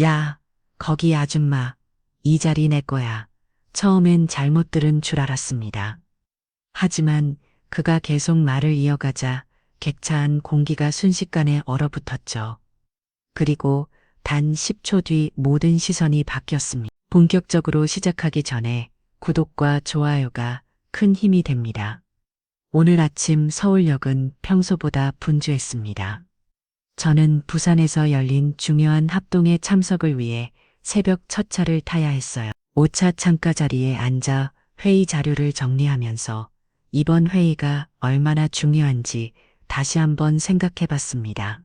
야, 거기 아줌마. 이 자리 내 거야. 처음엔 잘못 들은 줄 알았습니다. 하지만 그가 계속 말을 이어가자 객차 안 공기가 순식간에 얼어붙었죠. 그리고 단 10초 뒤 모든 시선이 바뀌었습니다. 본격적으로 시작하기 전에 구독과 좋아요가 큰 힘이 됩니다. 오늘 아침 서울역은 평소보다 분주했습니다. 저는 부산에서 열린 중요한 합동에 참석을 위해 새벽 첫 차를 타야 했어요. 5차 창가 자리에 앉아 회의 자료를 정리하면서 이번 회의가 얼마나 중요한지 다시 한번 생각해 봤습니다.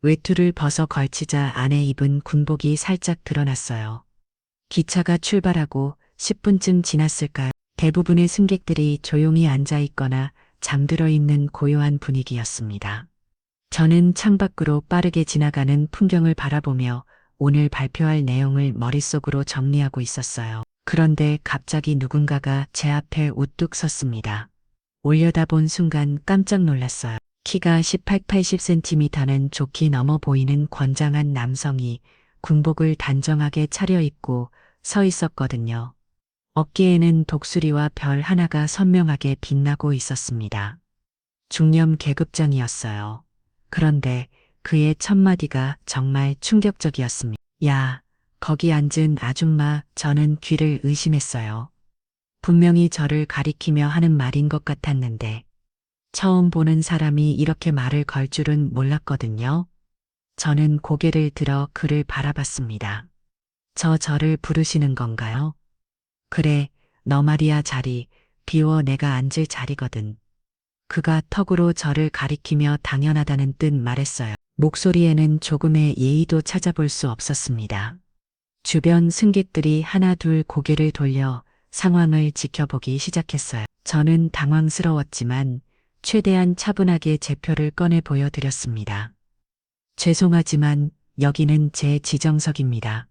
외투를 벗어 걸치자 안에 입은 군복이 살짝 드러났어요. 기차가 출발하고 10분쯤 지났을까요? 대부분의 승객들이 조용히 앉아 있거나 잠들어 있는 고요한 분위기였습니다. 저는 창밖으로 빠르게 지나가는 풍경을 바라보며 오늘 발표할 내용을 머릿속으로 정리하고 있었어요. 그런데 갑자기 누군가가 제 앞에 우뚝 섰습니다. 올려다본 순간 깜짝 놀랐어요. 키가 18-80cm는 좋게 넘어 보이는 건장한 남성이 군복을 단정하게 차려입고 서 있었거든요. 어깨에는 독수리와 별 하나가 선명하게 빛나고 있었습니다. 중년 계급장이었어요. 그런데 그의 첫마디가 정말 충격적이었습니다. 야, 거기 앉은 아줌마. 저는 귀를 의심했어요. 분명히 저를 가리키며 하는 말인 것 같았는데 처음 보는 사람이 이렇게 말을 걸 줄은 몰랐거든요. 저는 고개를 들어 그를 바라봤습니다. 저를 부르시는 건가요? 그래, 너 말이야. 자리 비워. 내가 앉을 자리거든. 그가 턱으로 저를 가리키며 당연하다는 듯 말했어요. 목소리에는 조금의 예의도 찾아볼 수 없었습니다. 주변 승객들이 하나 둘 고개를 돌려 상황을 지켜보기 시작했어요. 저는 당황스러웠지만 최대한 차분하게 제 표를 꺼내 보여드렸습니다. 죄송하지만 여기는 제 지정석입니다.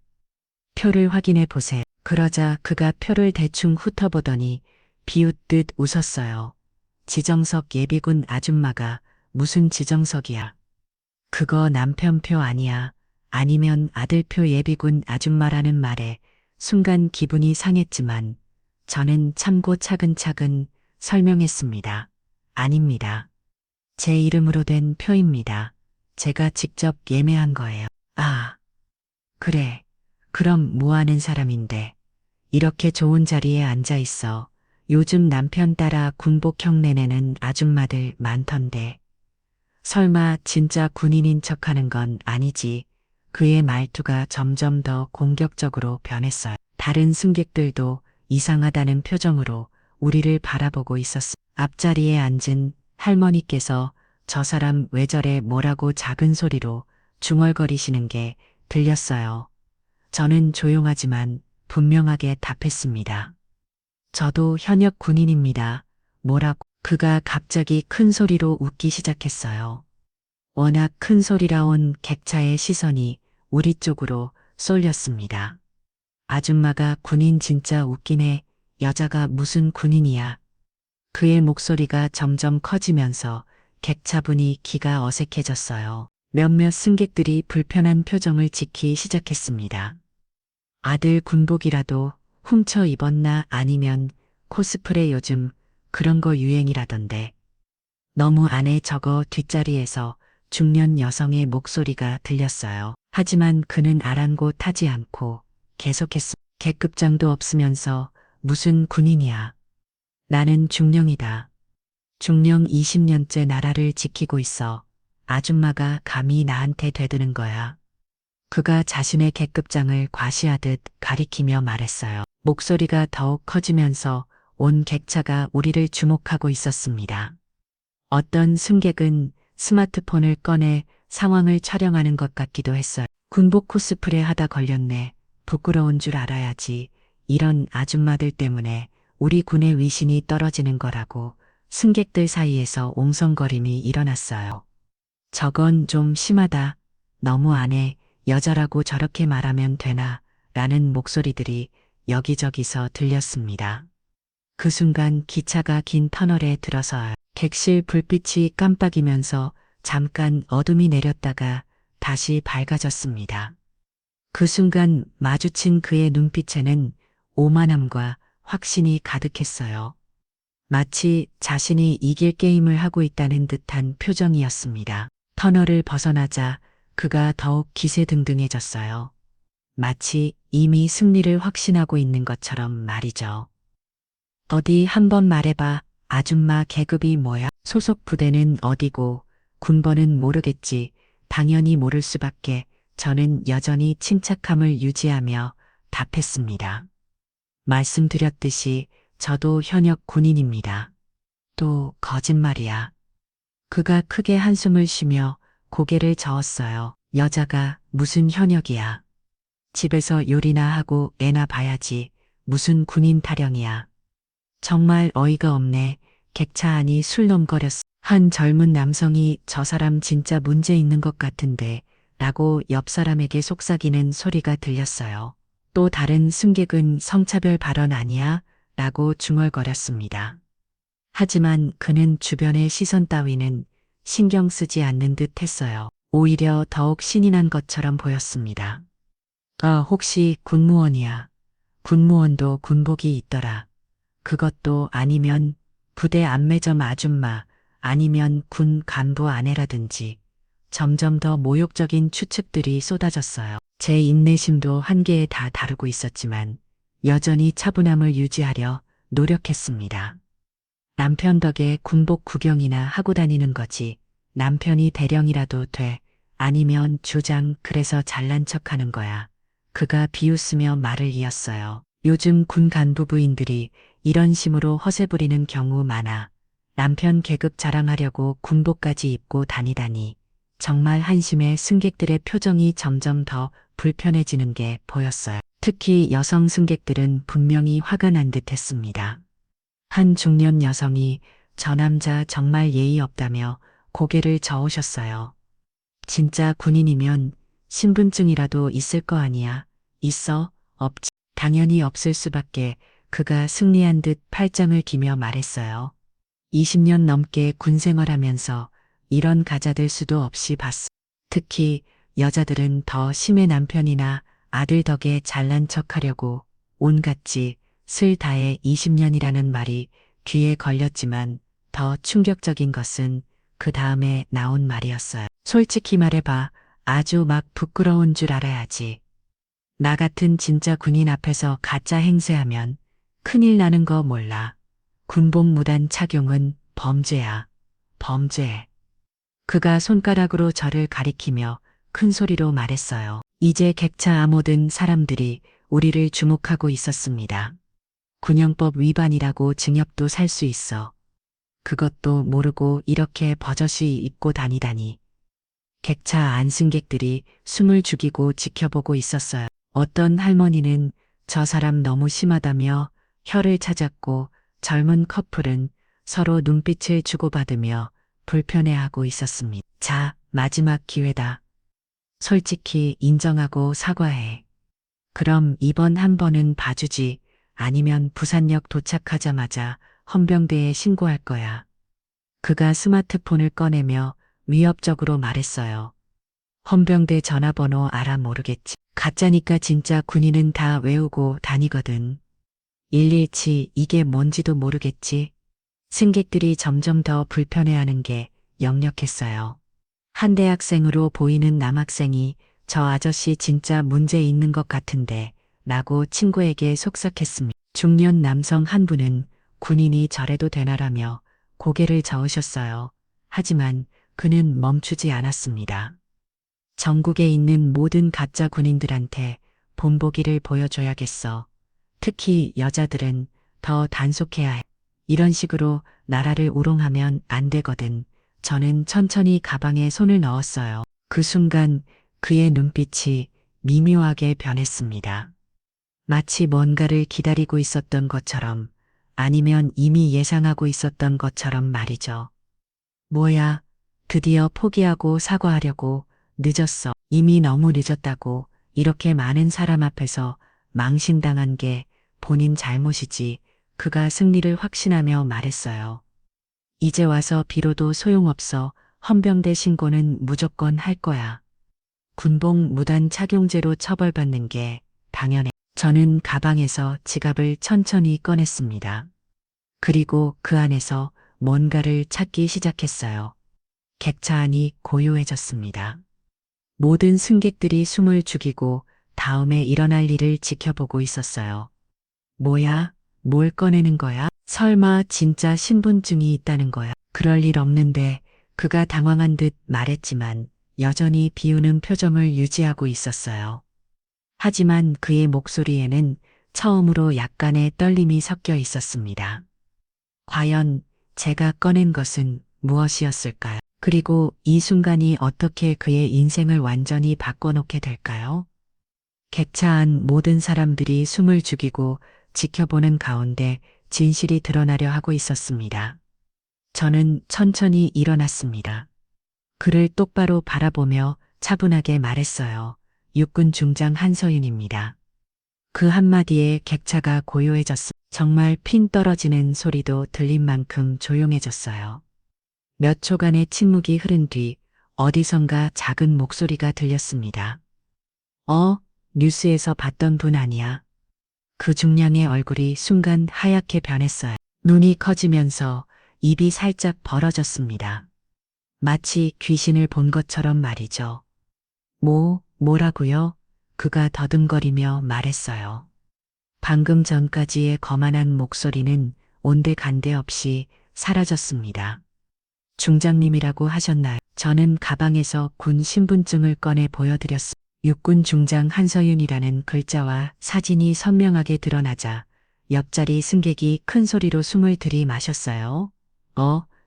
표를 확인해 보세요. 그러자 그가 표를 대충 훑어보더니 비웃듯 웃었어요. 지정석. 예비군 아줌마가 무슨 지정석이야. 그거 남편 표 아니야. 아니면 아들 표. 예비군 아줌마라는 말에 순간 기분이 상했지만 저는 참고 차근차근 설명했습니다. 아닙니다. 제 이름으로 된 표입니다. 제가 직접 예매한 거예요. 아, 그래. 그럼 뭐 하는 사람인데 이렇게 좋은 자리에 앉아 있어. 요즘 남편 따라 군복 흉내 내는 아줌마들 많던데. 설마 진짜 군인인 척하는 건 아니지. 그의 말투가 점점 더 공격적으로 변했어요. 다른 승객들도 이상하다는 표정으로 우리를 바라보고 있었어. 앞자리에 앉은 할머니께서 저 사람 왜 저래 뭐라고 작은 소리로 중얼거리시는 게 들렸어요. 저는 조용하지만 분명하게 답했습니다. 저도 현역 군인입니다. 뭐라고? 그가 갑자기 큰 소리로 웃기 시작했어요. 워낙 큰 소리라 온 객차의 시선이 우리 쪽으로 쏠렸습니다. 아줌마가 군인 진짜 웃기네. 여자가 무슨 군인이야. 그의 목소리가 점점 커지면서 객차 분위기가 어색해졌어요. 몇몇 승객들이 불편한 표정을 짓기 시작했습니다. 아들 군복이라도 훔쳐 입었나 아니면 코스프레 요즘 그런 거 유행이라던데. 너무 안해. 저거. 뒷자리에서 중년 여성의 목소리가 들렸어요. 하지만 그는 아랑곳하지 않고 계속했어. 계급장도 없으면서 무슨 군인이야. 나는 중령이다. 중령 20년째 나라를 지키고 있어. 아줌마가 감히 나한테 대드는 거야. 그가 자신의 계급장을 과시하듯 가리키며 말했어요. 목소리가 더욱 커지면서 온 객차가 우리를 주목하고 있었습니다. 어떤 승객은 스마트폰을 꺼내 상황을 촬영하는 것 같기도 했어요. 군복 코스프레 하다 걸렸네. 부끄러운 줄 알아야지. 이런 아줌마들 때문에 우리 군의 위신이 떨어지는 거라고 승객들 사이에서 옹성거림이 일어났어요. 저건 좀 심하다. 너무 안 해. 여자라고 저렇게 말하면 되나? 라는 목소리들이 여기저기서 들렸습니다. 그 순간 기차가 긴 터널에 들어서 객실 불빛이 깜빡이면서 잠깐 어둠이 내렸다가 다시 밝아졌습니다. 그 순간 마주친 그의 눈빛에는 오만함과 확신이 가득했어요. 마치 자신이 이길 게임을 하고 있다는 듯한 표정이었습니다. 터널을 벗어나자 그가 더욱 기세등등해졌어요. 마치 이미 승리를 확신하고 있는 것처럼 말이죠. 어디 한번 말해봐. 아줌마 계급이 뭐야? 소속 부대는 어디고 군번은 모르겠지. 당연히 모를 수밖에. 저는 여전히 침착함을 유지하며 답했습니다. 말씀드렸듯이 저도 현역 군인입니다. 또 거짓말이야. 그가 크게 한숨을 쉬며 고개를 저었어요. 여자가 무슨 현역이야. 집에서 요리나 하고 애나 봐야지. 무슨 군인 타령이야. 정말 어이가 없네. 객차 안이 술넘거렸어. 한 젊은 남성이 저 사람 진짜 문제 있는 것 같은데 라고 옆 사람에게 속삭이는 소리가 들렸어요. 또 다른 승객은 성차별 발언 아니야? 라고 중얼거렸습니다. 하지만 그는 주변의 시선 따위는 신경 쓰지 않는 듯 했어요. 오히려 더욱 신이 난 것처럼 보였습니다. 혹시 군무원이야. 군무원도 군복이 있더라. 그것도 아니면 부대 안매점 아줌마 아니면 군 간부 아내라든지 점점 더 모욕적인 추측들이 쏟아졌어요. 제 인내심도 한계에 다 다루고 있었지만 여전히 차분함을 유지하려 노력했습니다. 남편 덕에 군복 구경이나 하고 다니는 거지. 남편이 대령이라도 돼. 아니면 조장 그래서 잘난 척하는 거야. 그가 비웃으며 말을 이었어요. 요즘 군 간부부인들이 이런 심으로 허세 부리는 경우 많아. 남편 계급 자랑하려고 군복까지 입고 다니다니. 정말 한심해. 승객들의 표정이 점점 더 불편해지는 게 보였어요. 특히 여성 승객들은 분명히 화가 난 듯 했습니다. 한 중년 여성이 저 남자 정말 예의 없다며 고개를 저으셨어요. 진짜 군인이면 신분증이라도 있을 거 아니야. 있어? 없지. 당연히 없을 수밖에. 그가 승리한 듯 팔짱을 끼며 말했어요. 20년 넘게 군 생활하면서 이런 가자들 수도 없이 봤어. 특히 여자들은 더 심해. 남편이나 아들 덕에 잘난 척하려고 온갖 짓을 다해 20년이라는 말이 귀에 걸렸지만 더 충격적인 것은 그 다음에 나온 말이었어요. 솔직히 말해봐. 아주 막 부끄러운 줄 알아야지. 나 같은 진짜 군인 앞에서 가짜 행세하면 큰일 나는 거 몰라. 군복 무단 착용은 범죄야. 범죄. 그가 손가락으로 저를 가리키며 큰 소리로 말했어요. 이제 객차 아모든 사람들이 우리를 주목하고 있었습니다. 군형법 위반이라고 징역도 살 수 있어. 그것도 모르고 이렇게 버젓이 입고 다니다니. 객차 안 승객들이 숨을 죽이고 지켜보고 있었어요. 어떤 할머니는 저 사람 너무 심하다며 혀를 찾았고 젊은 커플은 서로 눈빛을 주고받으며 불편해하고 있었습니다. 자, 마지막 기회다. 솔직히 인정하고 사과해. 그럼 이번 한 번은 봐주지. 아니면 부산역 도착하자마자 헌병대에 신고할 거야. 그가 스마트폰을 꺼내며 위협적으로 말했어요. 헌병대 전화번호 알아? 모르겠지. 가짜니까. 진짜 군인은 다 외우고 다니거든. 117 이게 뭔지도 모르겠지. 승객들이 점점 더 불편해하는 게 역력했어요. 한 대학생으로 보이는 남학생이 저 아저씨 진짜 문제 있는 것 같은데 라고 친구에게 속삭했습니다. 중년 남성 한 분은 군인이 저래도 되나라며 고개를 저으셨어요. 하지만 그는 멈추지 않았습니다. 전국에 있는 모든 가짜 군인들한테 본보기를 보여줘야겠어. 특히 여자들은 더 단속해야 해. 이런 식으로 나라를 우롱하면 안 되거든. 저는 천천히 가방에 손을 넣었어요. 그 순간 그의 눈빛이 미묘하게 변했습니다. 마치 뭔가를 기다리고 있었던 것처럼, 아니면 이미 예상하고 있었던 것처럼 말이죠. 뭐야, 드디어 포기하고 사과하려고. 늦었어. 이미 너무 늦었다고. 이렇게 많은 사람 앞에서 망신당한 게 본인 잘못이지. 그가 승리를 확신하며 말했어요. 이제 와서 빌어도 소용없어. 헌병대 신고는 무조건 할 거야. 군복 무단 착용죄로 처벌받는 게 당연해. 저는 가방에서 지갑을 천천히 꺼냈습니다. 그리고 그 안에서 뭔가를 찾기 시작했어요. 객차 안이 고요해졌습니다. 모든 승객들이 숨을 죽이고 다음에 일어날 일을 지켜보고 있었어요. 뭐야? 뭘 꺼내는 거야? 설마 진짜 신분증이 있다는 거야? 그럴 일 없는데 그가 당황한 듯 말했지만 여전히 비우는 표정을 유지하고 있었어요. 하지만 그의 목소리에는 처음으로 약간의 떨림이 섞여 있었습니다. 과연 제가 꺼낸 것은 무엇이었을까요? 그리고 이 순간이 어떻게 그의 인생을 완전히 바꿔놓게 될까요? 객차 안 모든 사람들이 숨을 죽이고 지켜보는 가운데 진실이 드러나려 하고 있었습니다. 저는 천천히 일어났습니다. 그를 똑바로 바라보며 차분하게 말했어요. 육군 중장 한서윤입니다. 그 한마디에 객차가 고요해졌습니다. 정말 핀 떨어지는 소리도 들린 만큼 조용해졌어요. 몇 초간의 침묵이 흐른 뒤 어디선가 작은 목소리가 들렸습니다. 뉴스에서 봤던 분 아니야? 그 중량의 얼굴이 순간 하얗게 변했어요. 눈이 커지면서 입이 살짝 벌어졌습니다. 마치 귀신을 본 것처럼 말이죠. 뭐라고요? 그가 더듬거리며 말했어요. 방금 전까지의 거만한 목소리는 온데간데 없이 사라졌습니다. 중장님이라고 하셨나요? 저는 가방에서 군 신분증을 꺼내 보여드렸습니다. 육군 중장 한서윤이라는 글자와 사진이 선명하게 드러나자 옆자리 승객이 큰 소리로 숨을 들이마셨어요.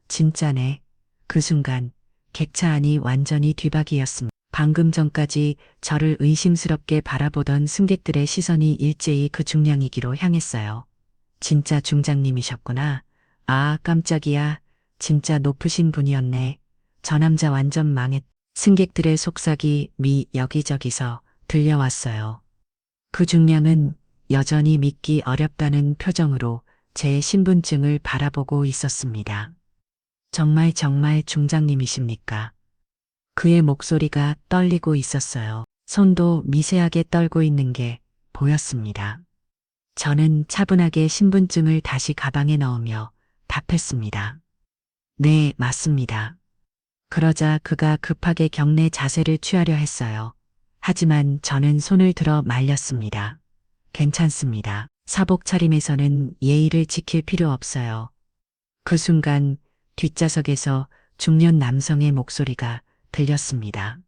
진짜네. 그 순간 객차 안이 완전히 뒤바뀌었습니다. 방금 전까지 저를 의심스럽게 바라보던 승객들의 시선이 일제히 그 중량이기로 향했어요. 진짜 중장님이셨구나. 아, 깜짝이야. 진짜 높으신 분이었네. 저 남자 완전 망했. 승객들의 속삭이 여기저기서 들려왔어요. 그 중량은 여전히 믿기 어렵다는 표정으로 제 신분증을 바라보고 있었습니다. 정말 중장님이십니까? 그의 목소리가 떨리고 있었어요. 손도 미세하게 떨고 있는 게 보였습니다. 저는 차분하게 신분증을 다시 가방에 넣으며 답했습니다. 네, 맞습니다. 그러자 그가 급하게 경례 자세를 취하려 했어요. 하지만 저는 손을 들어 말렸습니다. 괜찮습니다. 사복 차림에서는 예의를 지킬 필요 없어요. 그 순간 뒷좌석에서 중년 남성의 목소리가 들렸습니다.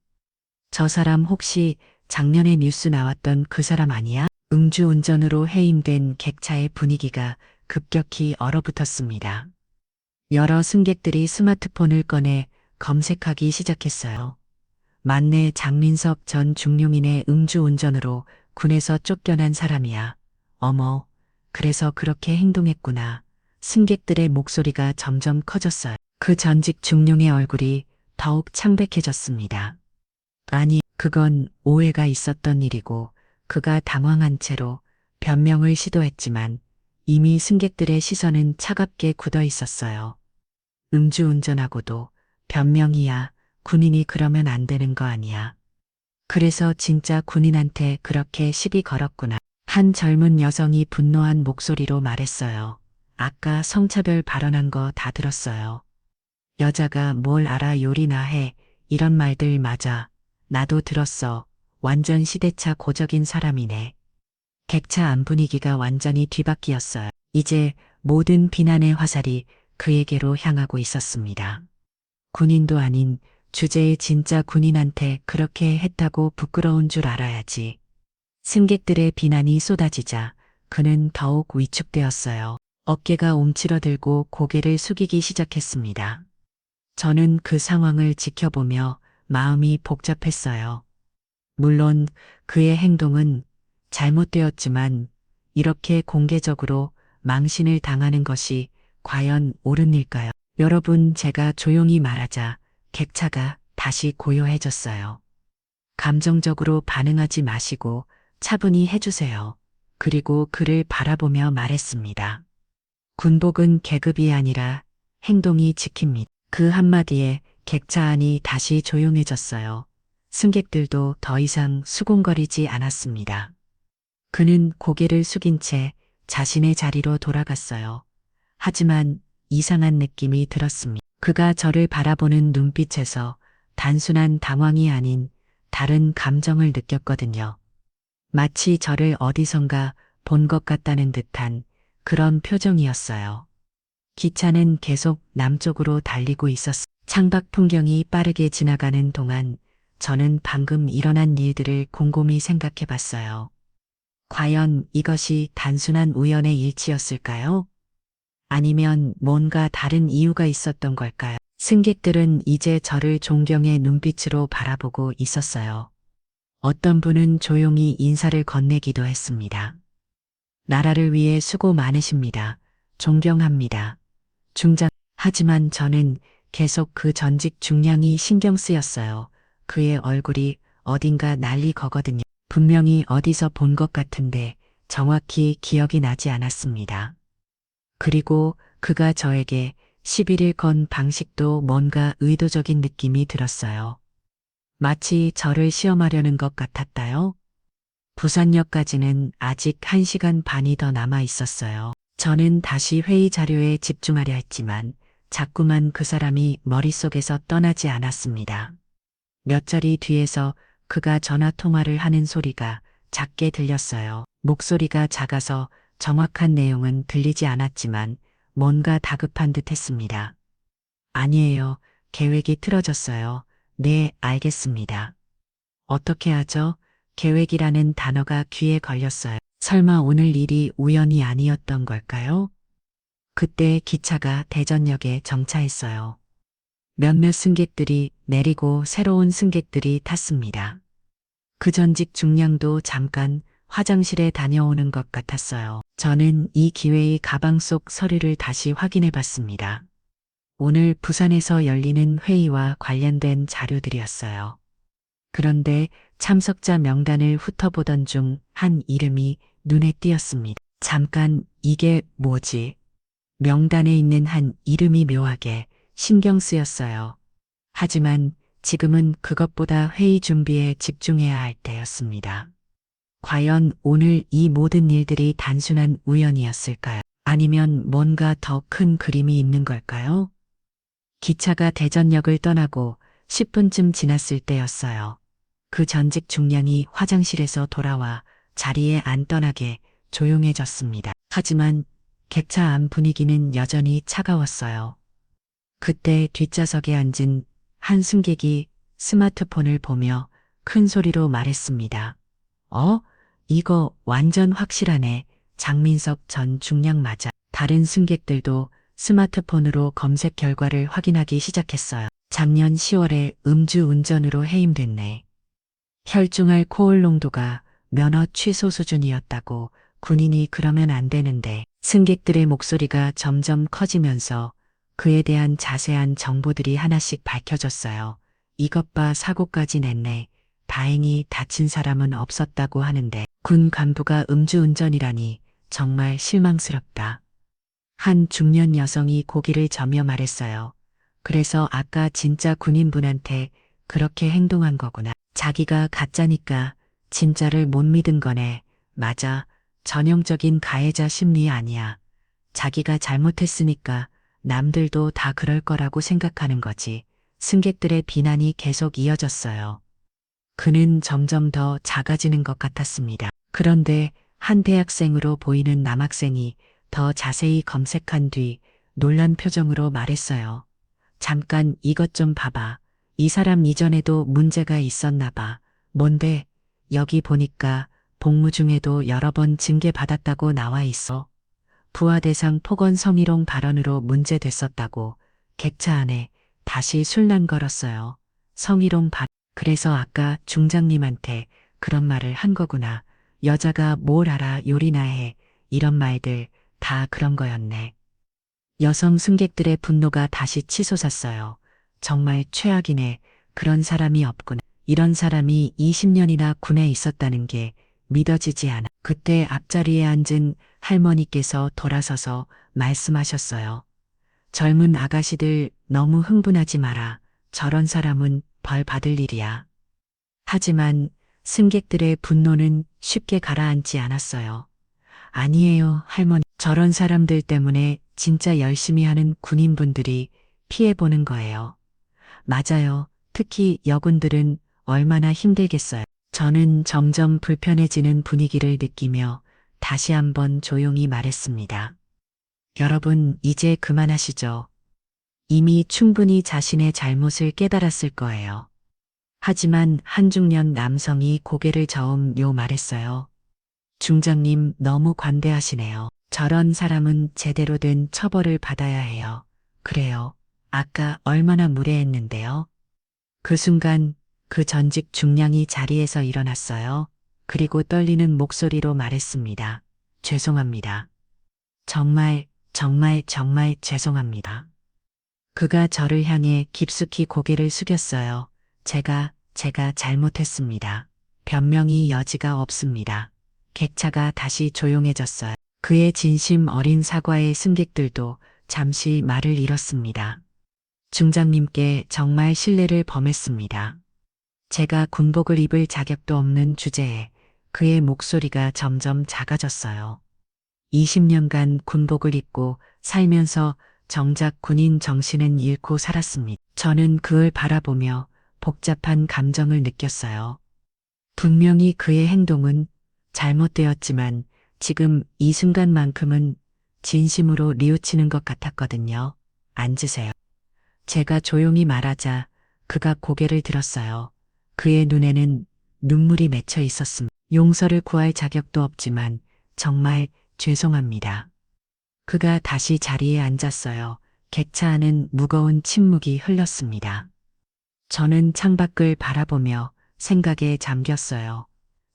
저 사람 혹시 작년에 뉴스 나왔던 그 사람 아니야? 음주운전으로 해임된 객차의 분위기가 급격히 얼어붙었습니다. 여러 승객들이 스마트폰을 꺼내 검색하기 시작했어요. 만내 장민석 전 중용인의 음주운전으로 군에서 쫓겨난 사람이야. 어머, 그래서 그렇게 행동했구나. 승객들의 목소리가 점점 커졌어요. 그 전직 중용의 얼굴이 더욱 창백해졌습니다. 아니, 그건 오해가 있었던 일이고 그가 당황한 채로 변명을 시도했지만 이미 승객들의 시선은 차갑게 굳어 있었어요. 음주운전하고도 변명이야. 군인이 그러면 안 되는 거 아니야. 그래서 진짜 군인한테 그렇게 시비 걸었구나. 한 젊은 여성이 분노한 목소리로 말했어요. 아까 성차별 발언한 거 다 들었어요. 여자가 뭘 알아 요리나 해. 이런 말들 맞아. 나도 들었어. 완전 시대차 고적인 사람이네. 객차 안 분위기가 완전히 뒤바뀌었어요. 이제 모든 비난의 화살이 그에게로 향하고 있었습니다. 군인도 아닌 주제의 진짜 군인한테 그렇게 했다고 부끄러운 줄 알아야지. 승객들의 비난이 쏟아지자 그는 더욱 위축되었어요. 어깨가 움츠러들고 고개를 숙이기 시작했습니다. 저는 그 상황을 지켜보며 마음이 복잡했어요. 물론 그의 행동은 잘못되었지만 이렇게 공개적으로 망신을 당하는 것이 과연 옳은 일까요? 여러분, 제가 조용히 말하자 객차가 다시 고요해졌어요. 감정적으로 반응하지 마시고 차분히 해주세요. 그리고 그를 바라보며 말했습니다. 군복은 계급이 아니라 행동이 지킵니다. 그 한마디에 객차 안이 다시 조용해졌어요. 승객들도 더 이상 수군거리지 않았습니다. 그는 고개를 숙인 채 자신의 자리로 돌아갔어요. 하지만 이상한 느낌이 들었습니다. 그가 저를 바라보는 눈빛에서 단순한 당황이 아닌 다른 감정을 느꼈거든요. 마치 저를 어디선가 본 것 같다는 듯한 그런 표정이었어요. 기차는 계속 남쪽으로 달리고 있었습니다. 창밖 풍경이 빠르게 지나가는 동안 저는 방금 일어난 일들을 곰곰이 생각해 봤어요. 과연 이것이 단순한 우연의 일치였을까요? 아니면 뭔가 다른 이유가 있었던 걸까요? 승객들은 이제 저를 존경의 눈빛으로 바라보고 있었어요. 어떤 분은 조용히 인사를 건네기도 했습니다. 나라를 위해 수고 많으십니다. 존경합니다. 하지만 저는 계속 그 전직 중량이 신경 쓰였어요. 그의 얼굴이 어딘가 낯이 거거든요. 분명히 어디서 본 것 같은데 정확히 기억이 나지 않았습니다. 그리고 그가 저에게 시비를 건 방식도 뭔가 의도적인 느낌이 들었어요. 마치 저를 시험하려는 것 같았다요. 부산역까지는 아직 1시간 반이 더 남아 있었어요. 저는 다시 회의 자료에 집중하려 했지만 자꾸만 그 사람이 머릿속에서 떠나지 않았습니다. 몇 자리 뒤에서 그가 전화 통화를 하는 소리가 작게 들렸어요. 목소리가 작아서 정확한 내용은 들리지 않았지만 뭔가 다급한 듯 했습니다. 아니에요. 계획이 틀어졌어요. 네, 알겠습니다. 어떻게 하죠? 계획이라는 단어가 귀에 걸렸어요. 설마 오늘 일이 우연이 아니었던 걸까요? 그때 기차가 대전역에 정차했어요. 몇몇 승객들이 내리고 새로운 승객들이 탔습니다. 그 전직 중량도 잠깐 화장실에 다녀오는 것 같았어요. 저는 이 기회의 가방 속 서류를 다시 확인해 봤습니다. 오늘 부산에서 열리는 회의와 관련된 자료들이었어요. 그런데 참석자 명단을 훑어보던 중 한 이름이 눈에 띄었습니다. 잠깐, 이게 뭐지? 명단에 있는 한 이름이 묘하게 신경 쓰였어요. 하지만 지금은 그것보다 회의 준비에 집중해야 할 때였습니다. 과연 오늘 이 모든 일들이 단순한 우연이었을까요? 아니면 뭔가 더 큰 그림이 있는 걸까요? 기차가 대전역을 떠나고 10분쯤 지났을 때였어요. 그 전직 중량이 화장실에서 돌아와 자리에 앉더나게 조용해졌습니다. 하지만 객차 안 분위기는 여전히 차가웠어요. 그때 뒷좌석에 앉은 한 승객이 스마트폰을 보며 큰 소리로 말했습니다. 이거 완전 확실하네. 장민석 전 중량 맞아. 다른 승객들도 스마트폰으로 검색 결과를 확인하기 시작했어요. 작년 10월에 음주운전으로 해임됐네. 혈중알 코올 농도가 면허 취소 수준이었다고. 군인이 그러면 안 되는데. 승객들의 목소리가 점점 커지면서 그에 대한 자세한 정보들이 하나씩 밝혀졌어요. 이것 봐, 사고까지 냈네. 다행히 다친 사람은 없었다고 하는데 군 간부가 음주운전이라니 정말 실망스럽다. 한 중년 여성이 고개를 저며 말했어요. 그래서 아까 진짜 군인분한테 그렇게 행동한 거구나. 자기가 가짜니까 진짜를 못 믿은 거네. 맞아. 전형적인 가해자 심리 아니야. 자기가 잘못했으니까 남들도 다 그럴 거라고 생각하는 거지. 승객들의 비난이 계속 이어졌어요. 그는 점점 더 작아지는 것 같았습니다. 그런데 한 대학생으로 보이는 남학생이 더 자세히 검색한 뒤 놀란 표정으로 말했어요. 잠깐 이것 좀 봐봐. 이 사람 이전에도 문제가 있었나 봐. 뭔데? 여기 보니까 복무 중에도 여러 번 징계받았다고 나와 있어. 부하 대상 폭언 성희롱 발언으로 문제됐었다고. 객차 안에 다시 술난 걸었어요. 성희롱 그래서 아까 중장님한테 그런 말을 한 거구나. 여자가 뭘 알아 요리나 해. 이런 말들 다 그런 거였네. 여성 승객들의 분노가 다시 치솟았어요. 정말 최악이네. 그런 사람이 없구나. 이런 사람이 20년이나 군에 있었다는 게 믿어지지 않아. 그때 앞자리에 앉은 할머니께서 돌아서서 말씀하셨어요. 젊은 아가씨들 너무 흥분하지 마라. 저런 사람은 벌 받을 일이야. 하지만 승객들의 분노는 쉽게 가라앉지 않았어요. 아니에요, 할머니. 저런 사람들 때문에 진짜 열심히 하는 군인분들이 피해보는 거예요. 맞아요. 특히 여군들은 얼마나 힘들겠어요. 저는 점점 불편해지는 분위기를 느끼며 다시 한번 조용히 말했습니다. 여러분, 이제 그만하시죠. 이미 충분히 자신의 잘못을 깨달았을 거예요. 하지만 한 중년 남성이 고개를 저으며 말했어요. 중장님, 너무 관대하시네요. 저런 사람은 제대로 된 처벌을 받아야 해요. 그래요. 아까 얼마나 무례했는데요. 그 순간 그 전직 중량이 자리에서 일어났어요. 그리고 떨리는 목소리로 말했습니다. 죄송합니다. 정말, 정말, 정말 죄송합니다. 그가 저를 향해 깊숙이 고개를 숙였어요. 제가 잘못했습니다. 변명이 여지가 없습니다. 객차가 다시 조용해졌어요. 그의 진심 어린 사과에 승객들도 잠시 말을 잃었습니다. 중장님께 정말 신뢰를 범했습니다. 제가 군복을 입을 자격도 없는 주제에 그의 목소리가 점점 작아졌어요. 20년간 군복을 입고 살면서 정작 군인 정신은 잃고 살았습니다. 저는 그를 바라보며 복잡한 감정을 느꼈어요. 분명히 그의 행동은 잘못되었지만 지금 이 순간만큼은 진심으로 뉘우치는 것 같았거든요. 앉으세요. 제가 조용히 말하자 그가 고개를 들었어요. 그의 눈에는 눈물이 맺혀 있었습니다. 용서를 구할 자격도 없지만 정말 죄송합니다. 그가 다시 자리에 앉았어요. 객차 안은 무거운 침묵이 흘렀습니다. 저는 창밖을 바라보며 생각에 잠겼어요.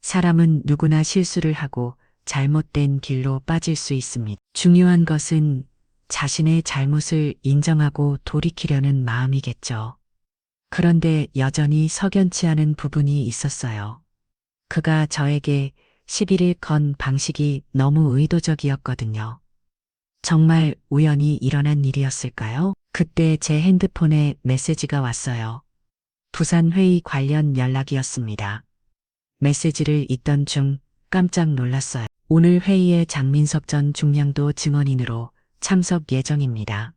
사람은 누구나 실수를 하고 잘못된 길로 빠질 수 있습니다. 중요한 것은 자신의 잘못을 인정하고 돌이키려는 마음이겠죠. 그런데 여전히 석연치 않은 부분이 있었어요. 그가 저에게 시비를 건 방식이 너무 의도적이었거든요. 정말 우연히 일어난 일이었을까요? 그때 제 핸드폰에 메시지가 왔어요. 부산 회의 관련 연락이었습니다. 메시지를 읽던 중 깜짝 놀랐어요. 오늘 회의에 장민석 전 중량도 증언인으로 참석 예정입니다.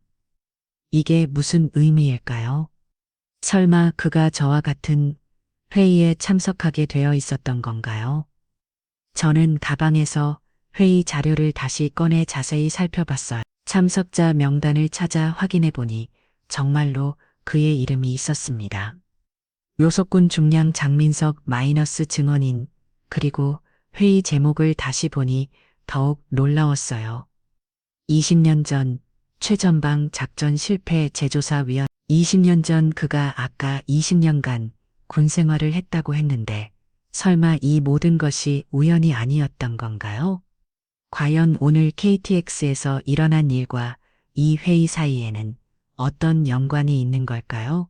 이게 무슨 의미일까요? 설마 그가 저와 같은 회의에 참석하게 되어 있었던 건가요? 저는 가방에서 회의 자료를 다시 꺼내 자세히 살펴봤어요. 참석자 명단을 찾아 확인해 보니 정말로 그의 이름이 있었습니다. 요석군 중량 장민석 마이너스 증언인, 그리고 회의 제목을 다시 보니 더욱 놀라웠어요. 20년 전 최전방 작전 실패 재조사위원. 20년 전 그가 아까 20년간 군 생활을 했다고 했는데 설마 이 모든 것이 우연이 아니었던 건가요? 과연 오늘 KTX에서 일어난 일과 이 회의 사이에는 어떤 연관이 있는 걸까요?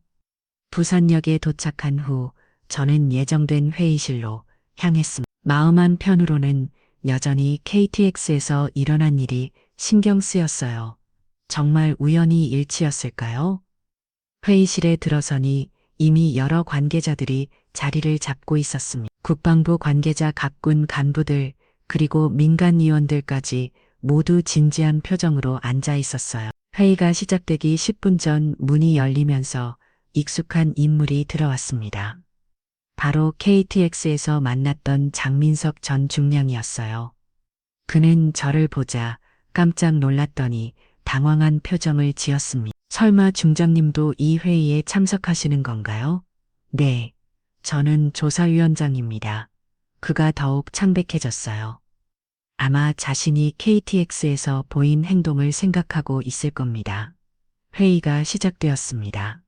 부산역에 도착한 후 저는 예정된 회의실로 향했습니다. 마음 한편으로는 여전히 KTX에서 일어난 일이 신경 쓰였어요. 정말 우연히 일치였을까요? 회의실에 들어서니 이미 여러 관계자들이 자리를 잡고 있었습니다. 국방부 관계자 각군 간부들 그리고 민간 위원들까지 모두 진지한 표정으로 앉아 있었어요. 회의가 시작되기 10분 전 문이 열리면서 익숙한 인물이 들어왔습니다. 바로 KTX에서 만났던 장민석 전 중량이었어요. 그는 저를 보자 깜짝 놀랐더니 당황한 표정을 지었습니다. 설마 중장님도 이 회의에 참석하시는 건가요? 네, 저는 조사위원장입니다. 그가 더욱 창백해졌어요. 아마 자신이 KTX에서 보인 행동을 생각하고 있을 겁니다. 회의가 시작되었습니다.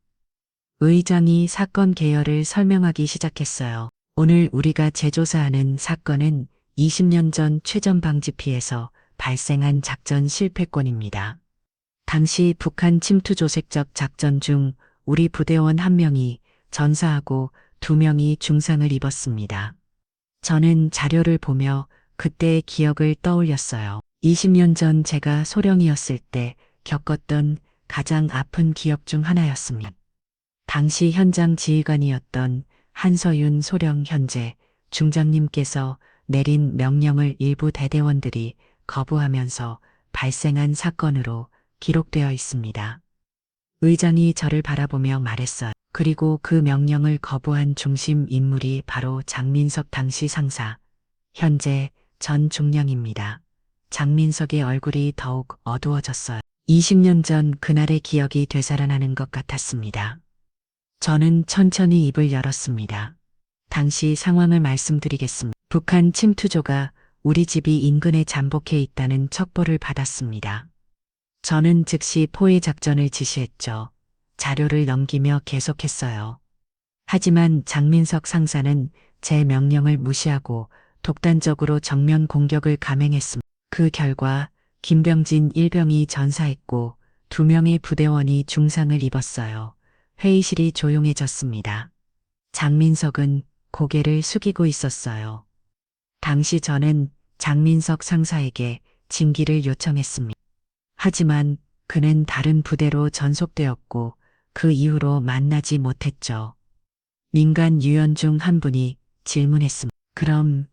의장이 사건 개요를 설명하기 시작했어요. 오늘 우리가 재조사하는 사건은 20년 전 최전방지피에서 발생한 작전 실패건입니다. 당시 북한 침투 조색적 작전 중 우리 부대원 1명이 전사하고 2명이 중상을 입었습니다. 저는 자료를 보며 그때의 기억을 떠올렸어요. 20년 전 제가 소령이었을 때 겪었던 가장 아픈 기억 중 하나였습니다. 당시 현장 지휘관이었던 한서윤 소령 현재 중장님께서 내린 명령을 일부 대대원들이 거부하면서 발생한 사건으로 기록되어 있습니다. 의장이 저를 바라보며 말했어요. 그리고 그 명령을 거부한 중심 인물이 바로 장민석 당시 상사, 현재 전 중령입니다. 장민석의 얼굴이 더욱 어두워졌어요. 20년 전 그날의 기억이 되살아나는 것 같았습니다. 저는 천천히 입을 열었습니다. 당시 상황을 말씀드리겠습니다. 북한 침투조가 우리 집이 인근에 잠복해 있다는 첩보를 받았습니다. 저는 즉시 포위 작전을 지시했죠. 자료를 넘기며 계속했어요. 하지만 장민석 상사는 제 명령을 무시하고 독단적으로 정면 공격을 감행했습니다. 그 결과 김병진 일병이 전사했고 2명의 부대원이 중상을 입었어요. 회의실이 조용해졌습니다. 장민석은 고개를 숙이고 있었어요. 당시 저는 장민석 상사에게 징계를 요청했습니다. 하지만 그는 다른 부대로 전속되었고 그 이후로 만나지 못했죠. 민간 유연 중 한 분이 질문했습니다. 그럼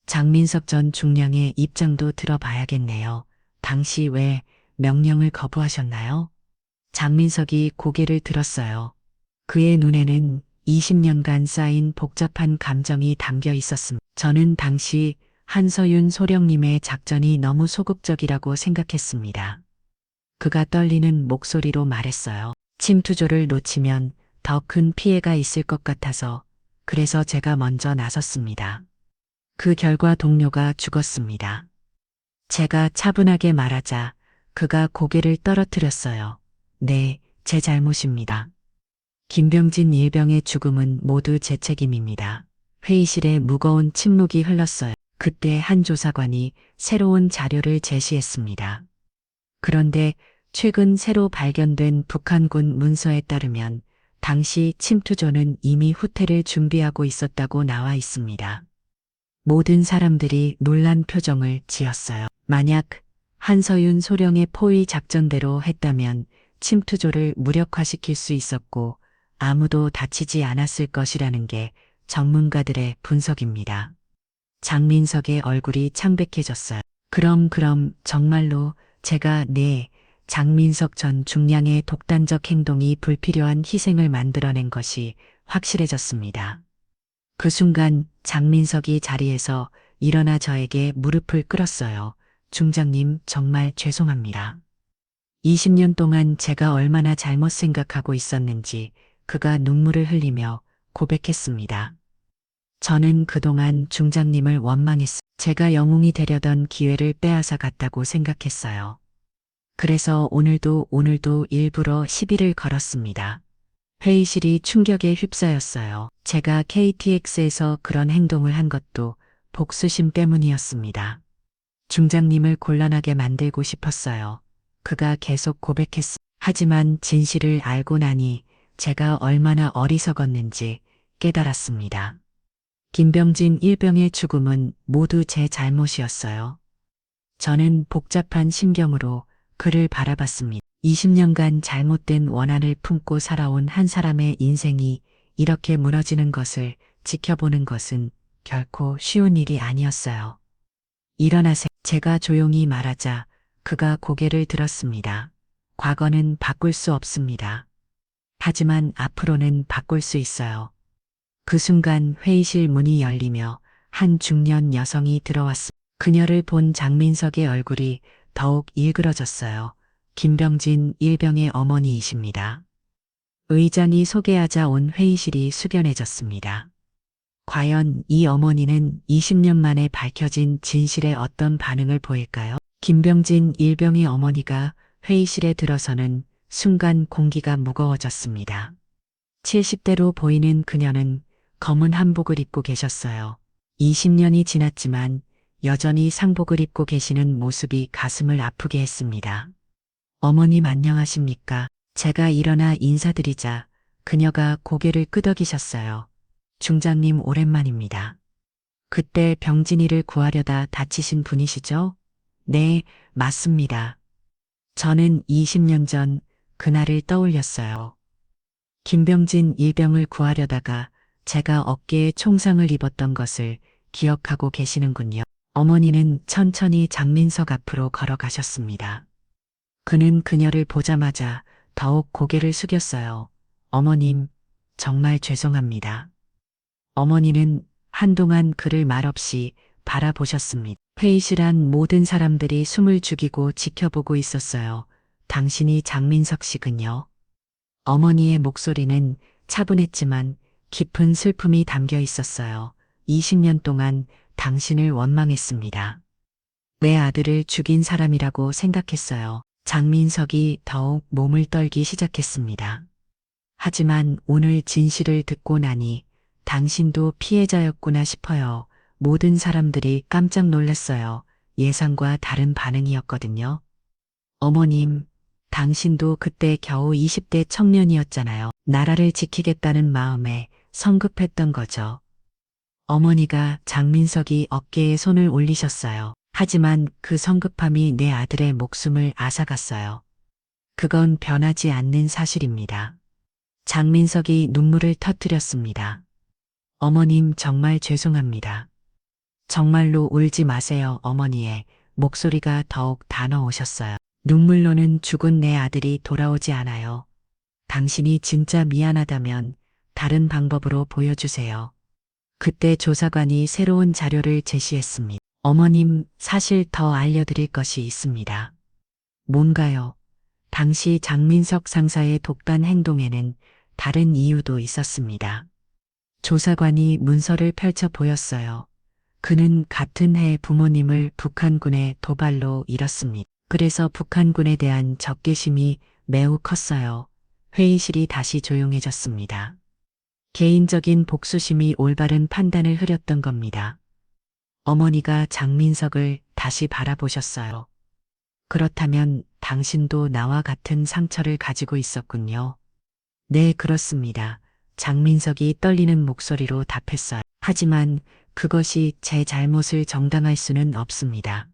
장민석 전 중령의 입장도 들어봐야겠네요. 당시 왜 명령을 거부하셨나요? 장민석이 고개를 들었어요. 그의 눈에는 20년간 쌓인 복잡한 감정이 담겨 있었습니다. 저는 당시 한서윤 소령님의 작전이 너무 소극적이라고 생각했습니다. 그가 떨리는 목소리로 말했어요. 침투조를 놓치면 더 큰 피해가 있을 것 같아서 그래서 제가 먼저 나섰습니다. 그 결과 동료가 죽었습니다. 제가 차분하게 말하자 그가 고개를 떨어뜨렸어요. 네, 제 잘못입니다. 김병진 일병의 죽음은 모두 제 책임입니다. 회의실에 무거운 침묵이 흘렀어요. 그때 한 조사관이 새로운 자료를 제시했습니다. 그런데 최근 새로 발견된 북한군 문서에 따르면 당시 침투조는 이미 후퇴를 준비하고 있었다고 나와 있습니다. 모든 사람들이 놀란 표정을 지었어요. 만약 한서윤 소령의 포위 작전대로 했다면 침투조를 무력화시킬 수 있었고 아무도 다치지 않았을 것이라는 게 전문가들의 분석입니다. 장민석의 얼굴이 창백해졌어요. 그럼 정말로 제가 장민석 전 중량의 독단적 행동이 불필요한 희생을 만들어낸 것이 확실해졌습니다. 그 순간 장민석이 자리에서 일어나 저에게 무릎을 꿇었어요. 중장님, 정말 죄송합니다. 20년 동안 제가 얼마나 잘못 생각하고 있었는지 그가 눈물을 흘리며 고백했습니다. 저는 그동안 중장님을 원망했습니다. 제가 영웅이 되려던 기회를 빼앗아 갔다고 생각했어요. 그래서 오늘도 일부러 시비를 걸었습니다. 회의실이 충격에 휩싸였어요. 제가 KTX에서 그런 행동을 한 것도 복수심 때문이었습니다. 중장님을 곤란하게 만들고 싶었어요. 그가 계속 고백했습니다. 하지만 진실을 알고 나니 제가 얼마나 어리석었는지 깨달았습니다. 김병진 일병의 죽음은 모두 제 잘못이었어요. 저는 복잡한 심경으로 그를 바라봤습니다. 20년간 잘못된 원한을 품고 살아온 한 사람의 인생이 이렇게 무너지는 것을 지켜보는 것은 결코 쉬운 일이 아니었어요. 일어나세요. 제가 조용히 말하자 그가 고개를 들었습니다. 과거는 바꿀 수 없습니다. 하지만 앞으로는 바꿀 수 있어요. 그 순간 회의실 문이 열리며 한 중년 여성이 들어왔습니다. 그녀를 본 장민석의 얼굴이 더욱 일그러졌어요. 김병진 일병의 어머니이십니다. 의장이 소개하자 온 회의실이 숙연해졌습니다. 과연 이 어머니는 20년 만에 밝혀진 진실에 어떤 반응을 보일까요? 김병진 일병의 어머니가 회의실에 들어서는 순간 공기가 무거워졌습니다. 70대로 보이는 그녀는 검은 한복을 입고 계셨어요. 20년이 지났지만 여전히 상복을 입고 계시는 모습이 가슴을 아프게 했습니다. 어머님 안녕하십니까? 제가 일어나 인사드리자 그녀가 고개를 끄덕이셨어요. 중장님 오랜만입니다. 그때 병진이를 구하려다 다치신 분이시죠? 네, 맞습니다. 저는 20년 전 그날을 떠올렸어요. 김병진 일병을 구하려다가 제가 어깨에 총상을 입었던 것을 기억하고 계시는군요. 어머니는 천천히 장민석 앞으로 걸어가셨습니다. 그는 그녀를 보자마자 더욱 고개를 숙였어요. 어머님, 정말 죄송합니다. 어머니는 한동안 그를 말없이 바라보셨습니다. 회의실한 모든 사람들이 숨을 죽이고 지켜보고 있었어요. 당신이 장민석 씨군요. 어머니의 목소리는 차분했지만 깊은 슬픔이 담겨 있었어요. 20년 동안 당신을 원망했습니다. 내 아들을 죽인 사람이라고 생각했어요. 장민석이 더욱 몸을 떨기 시작했습니다. 하지만 오늘 진실을 듣고 나니 당신도 피해자였구나 싶어요. 모든 사람들이 깜짝 놀랐어요. 예상과 다른 반응이었거든요. 어머님, 당신도 그때 겨우 20대 청년이었잖아요. 나라를 지키겠다는 마음에 성급했던 거죠. 어머니가 장민석이 어깨에 손을 올리셨어요. 하지만 그 성급함이 내 아들의 목숨을 앗아갔어요. 그건 변하지 않는 사실입니다. 장민석이 눈물을 터뜨렸습니다. 어머님 정말 죄송합니다. 정말로 울지 마세요. 어머니의 목소리가 더욱 단어오셨어요. 눈물로는 죽은 내 아들이 돌아오지 않아요. 당신이 진짜 미안하다면 다른 방법으로 보여주세요. 그때 조사관이 새로운 자료를 제시했습니다. 어머님, 사실 더 알려드릴 것이 있습니다. 뭔가요? 당시 장민석 상사의 독단 행동에는 다른 이유도 있었습니다. 조사관이 문서를 펼쳐 보였어요. 그는 같은 해 부모님을 북한군의 도발로 잃었습니다. 그래서 북한군에 대한 적개심이 매우 컸어요. 회의실이 다시 조용해졌습니다. 개인적인 복수심이 올바른 판단을 흐렸던 겁니다. 어머니가 장민석을 다시 바라보셨어요. 그렇다면 당신도 나와 같은 상처를 가지고 있었군요. 네, 그렇습니다. 장민석이 떨리는 목소리로 답했어요. 하지만 그것이 제 잘못을 정당할 수는 없습니다.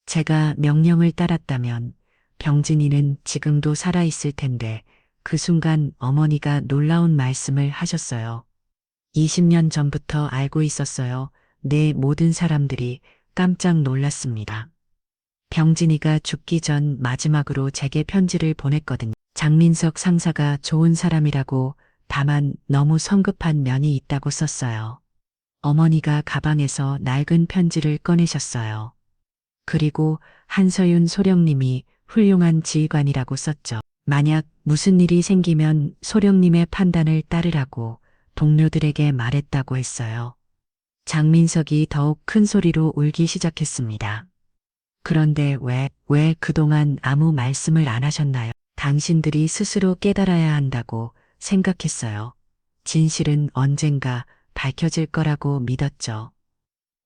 제가 명령을 따랐다면 병진이는 지금도 살아있을 텐데 그 순간 어머니가 놀라운 말씀을 하셨어요. 20년 전부터 알고 있었어요. 네, 모든 사람들이 깜짝 놀랐습니다. 병진이가 죽기 전 마지막으로 제게 편지를 보냈거든요. 장민석 상사가 좋은 사람이라고, 다만 너무 성급한 면이 있다고 썼어요. 어머니가 가방에서 낡은 편지를 꺼내셨어요. 그리고 한서윤 소령님이 훌륭한 지휘관이라고 썼죠. 만약 무슨 일이 생기면 소령님의 판단을 따르라고 동료들에게 말했다고 했어요. 장민석이 더욱 큰 소리로 울기 시작했습니다. 그런데 왜 그동안 아무 말씀을 안 하셨나요? 당신들이 스스로 깨달아야 한다고 생각했어요. 진실은 언젠가 밝혀질 거라고 믿었죠.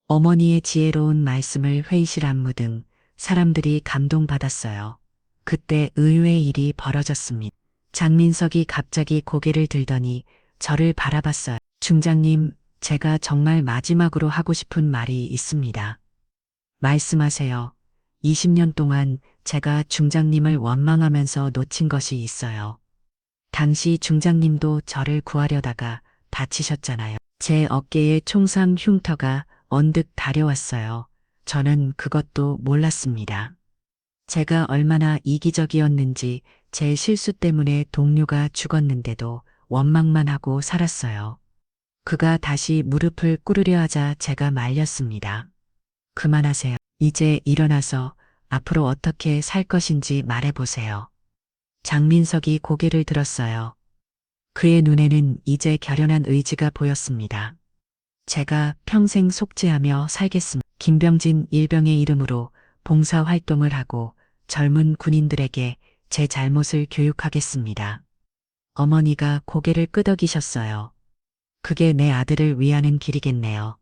어머니의 지혜로운 말씀을 회의실 안무 등 사람들이 감동받았어요. 그때 의외의 일이 벌어졌습니다. 장민석이 갑자기 고개를 들더니 저를 바라봤어요. 중장님, 제가 정말 마지막으로 하고 싶은 말이 있습니다. 말씀하세요. 20년 동안 제가 중장님을 원망하면서 놓친 것이 있어요. 당시 중장님도 저를 구하려다가 다치셨잖아요. 제 어깨에 총상 흉터가 언뜻 다려왔어요. 저는 그것도 몰랐습니다. 제가 얼마나 이기적이었는지 제 실수 때문에 동료가 죽었는데도 원망만 하고 살았어요. 그가 다시 무릎을 꿇으려 하자 제가 말렸습니다. 그만하세요. 이제 일어나서 앞으로 어떻게 살 것인지 말해보세요. 장민석이 고개를 들었어요. 그의 눈에는 이제 결연한 의지가 보였습니다. 제가 평생 속죄하며 살겠습니다. 김병진 일병의 이름으로 봉사활동을 하고 젊은 군인들에게 제 잘못을 교육하겠습니다. 어머니가 고개를 끄덕이셨어요. 그게 내 아들을 위하는 길이겠네요.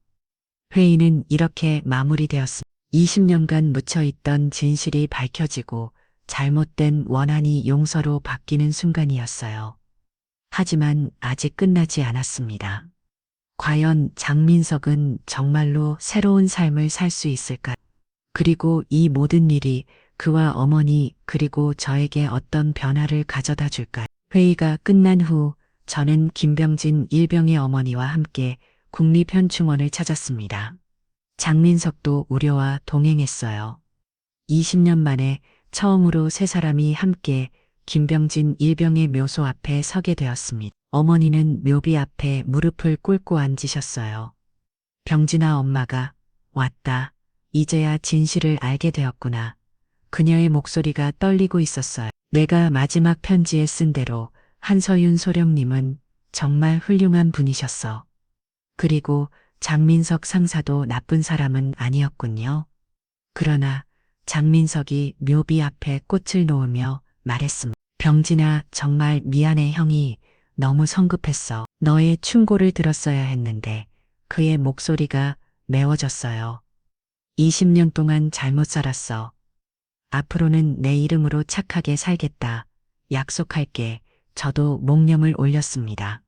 회의는 이렇게 마무리되었습니다. 20년간 묻혀있던 진실이 밝혀지고 잘못된 원한이 용서로 바뀌는 순간이었어요. 하지만 아직 끝나지 않았습니다. 과연 장민석은 정말로 새로운 삶을 살 수 있을까? 그리고 이 모든 일이 그와 어머니 그리고 저에게 어떤 변화를 가져다 줄까? 회의가 끝난 후 저는 김병진 일병의 어머니와 함께 국립현충원을 찾았습니다. 장민석도 우려와 동행했어요. 20년 만에 처음으로 세 사람이 함께 김병진 일병의 묘소 앞에 서게 되었습니다. 어머니는 묘비 앞에 무릎을 꿇고 앉으셨어요. 병진아, 엄마가 왔다. 이제야 진실을 알게 되었구나. 그녀의 목소리가 떨리고 있었어요. 내가 마지막 편지에 쓴 대로 한서윤 소령님은 정말 훌륭한 분이셨어. 그리고 장민석 상사도 나쁜 사람은 아니었군요. 그러나 장민석이 묘비 앞에 꽃을 놓으며 말했습니다. 병진아, 정말 미안해. 형이 너무 성급했어. 너의 충고를 들었어야 했는데 그의 목소리가 메워졌어요. 20년 동안 잘못 살았어. 앞으로는 내 이름으로 착하게 살겠다. 약속할게. 저도 목념을 올렸습니다.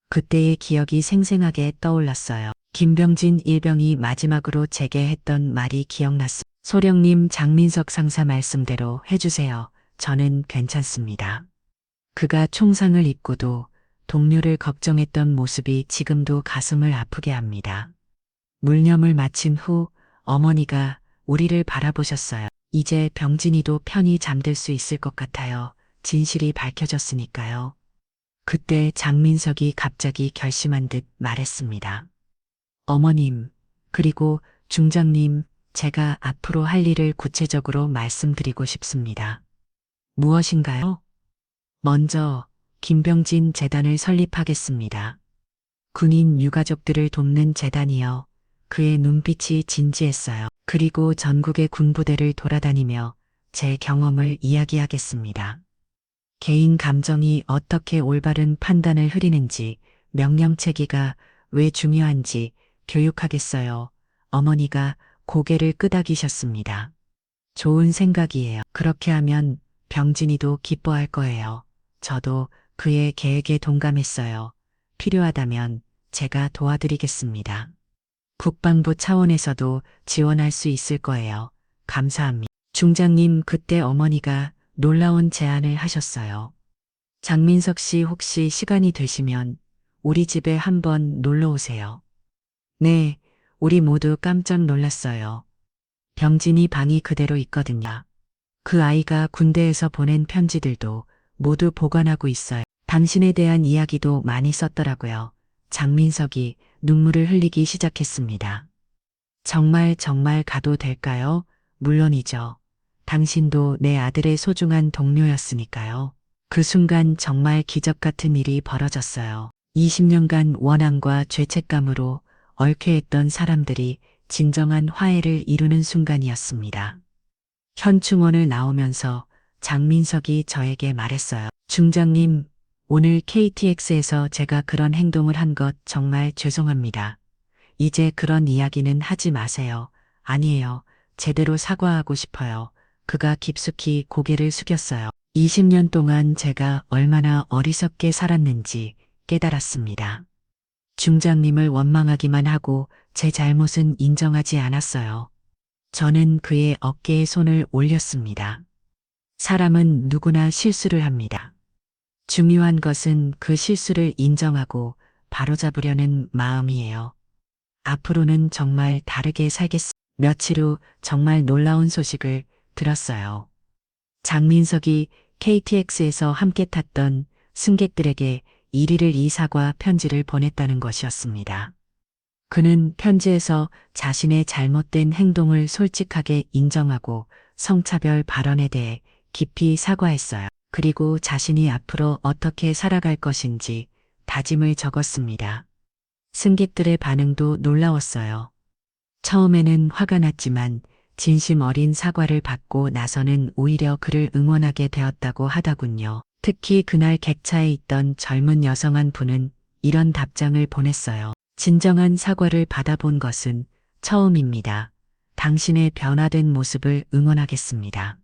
그때의 기억이 생생하게 떠올랐어요. 김병진 일병이 마지막으로 제게 했던 말이 기억났습니다. 소령님, 장민석 상사 말씀대로 해주세요. 저는 괜찮습니다. 그가 총상을 입고도 동료를 걱정했던 모습이 지금도 가슴을 아프게 합니다. 물념을 마친 후 어머니가 우리를 바라보셨어요. 이제 병진이도 편히 잠들 수 있을 것 같아요. 진실이 밝혀졌으니까요. 그때 장민석이 갑자기 결심한 듯 말했습니다. 어머님, 그리고 중장님, 제가 앞으로 할 일을 구체적으로 말씀드리고 싶습니다. 무엇인가요? 먼저 김병진 재단을 설립하겠습니다. 군인 유가족들을 돕는 재단이요. 그의 눈빛이 진지했어요. 그리고 전국의 군부대를 돌아다니며 제 경험을 이야기하겠습니다. 개인 감정이 어떻게 올바른 판단을 흐리는지, 명령체계가 왜 중요한지 교육하겠어요. 어머니가 고개를 끄덕이셨습니다. 좋은 생각이에요. 그렇게 하면 병진이도 기뻐할 거예요. 저도 그의 계획에 동감했어요. 필요하다면 제가 도와드리겠습니다. 국방부 차원에서도 지원할 수 있을 거예요. 감사합니다. 중장님, 그때 어머니가 놀라운 제안을 하셨어요. 장민석 씨, 혹시 시간이 되시면 우리 집에 한번 놀러 오세요. 네, 우리 모두 깜짝 놀랐어요. 병진이 방이 그대로 있거든요. 그 아이가 군대에서 보낸 편지들도 모두 보관하고 있어요. 당신에 대한 이야기도 많이 썼더라고요. 장민석이 눈물을 흘리기 시작했습니다. 정말 가도 될까요? 물론이죠. 당신도 내 아들의 소중한 동료였으니까요. 그 순간 정말 기적 같은 일이 벌어졌어요. 20년간 원한과 죄책감으로 얽혀있던 사람들이 진정한 화해를 이루는 순간이었습니다. 현충원을 나오면서 장민석이 저에게 말했어요. 중장님, 오늘 KTX에서 제가 그런 행동을 한 것 정말 죄송합니다. 이제 그런 이야기는 하지 마세요. 아니에요. 제대로 사과하고 싶어요. 그가 깊숙이 고개를 숙였어요. 20년 동안 제가 얼마나 어리석게 살았는지 깨달았습니다. 중장님을 원망하기만 하고 제 잘못은 인정하지 않았어요. 저는 그의 어깨에 손을 올렸습니다. 사람은 누구나 실수를 합니다. 중요한 것은 그 실수를 인정하고 바로잡으려는 마음이에요. 앞으로는 정말 다르게 살겠습니다. 며칠 후 정말 놀라운 소식을 들었어요. 장민석이 KTX에서 함께 탔던 승객들에게 1위를 이사과 편지를 보냈다는 것이었습니다. 그는 편지에서 자신의 잘못된 행동을 솔직하게 인정하고 성차별 발언에 대해 깊이 사과했어요. 그리고 자신이 앞으로 어떻게 살아갈 것인지 다짐을 적었습니다. 승객들의 반응도 놀라웠어요. 처음에는 화가 났지만 진심 어린 사과를 받고 나서는 오히려 그를 응원하게 되었다고 하더군요. 특히 그날 객차에 있던 젊은 여성 한 분은 이런 답장을 보냈어요. 진정한 사과를 받아본 것은 처음입니다. 당신의 변화된 모습을 응원하겠습니다.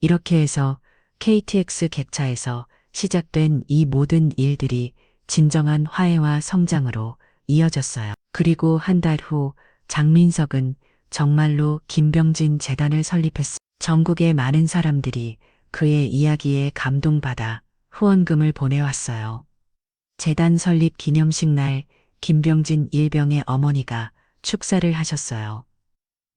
이렇게 해서 KTX 객차에서 시작된 이 모든 일들이 진정한 화해와 성장으로 이어졌어요. 그리고 한 달 후 장민석은 정말로 김병진 재단을 설립했습니다. 전국의 많은 사람들이 그의 이야기에 감동받아 후원금을 보내왔어요. 재단 설립 기념식 날 김병진 일병의 어머니가 축사를 하셨어요.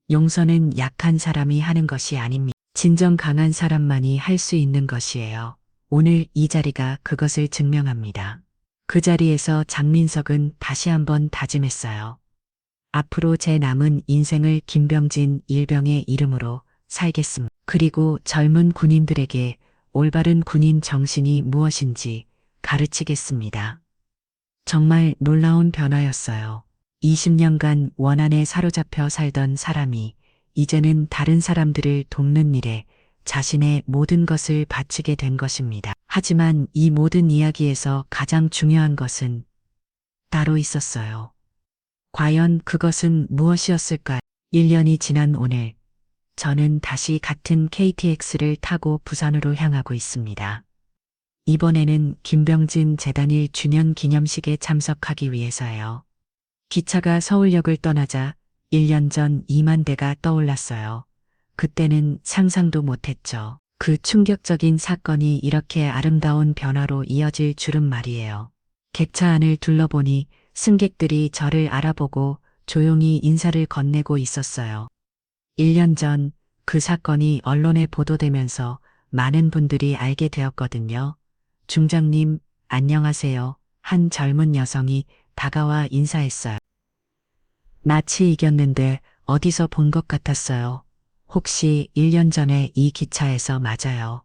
용서는 약한 사람이 하는 것이 아닙니다. 진정 강한 사람만이 할 수 있는 것이에요. 오늘 이 자리가 그것을 증명합니다. 그 자리에서 장민석은 다시 한번 다짐했어요. 앞으로 제 남은 인생을 김병진 일병의 이름으로 살겠습니다. 그리고 젊은 군인들에게 올바른 군인 정신이 무엇인지 가르치겠습니다. 정말 놀라운 변화였어요. 20년간 원한에 사로잡혀 살던 사람이 이제는 다른 사람들을 돕는 일에 자신의 모든 것을 바치게 된 것입니다. 하지만 이 모든 이야기에서 가장 중요한 것은 따로 있었어요. 과연 그것은 무엇이었을까요? 1년이 지난 오늘, 저는 다시 같은 KTX를 타고 부산으로 향하고 있습니다. 이번에는 김병진 재단 1주년 기념식에 참석하기 위해서예요. 기차가 서울역을 떠나자 1년 전 이만대가 떠올랐어요. 그때는 상상도 못했죠. 그 충격적인 사건이 이렇게 아름다운 변화로 이어질 줄은 말이에요. 객차 안을 둘러보니 승객들이 저를 알아보고 조용히 인사를 건네고 있었어요. 1년 전 그 사건이 언론에 보도되면서 많은 분들이 알게 되었거든요. 중장님, 안녕하세요. 한 젊은 여성이 다가와 인사했어요. 낯이 익었는데 어디서 본 것 같았어요. 혹시 1년 전에 이 기차에서 맞아요.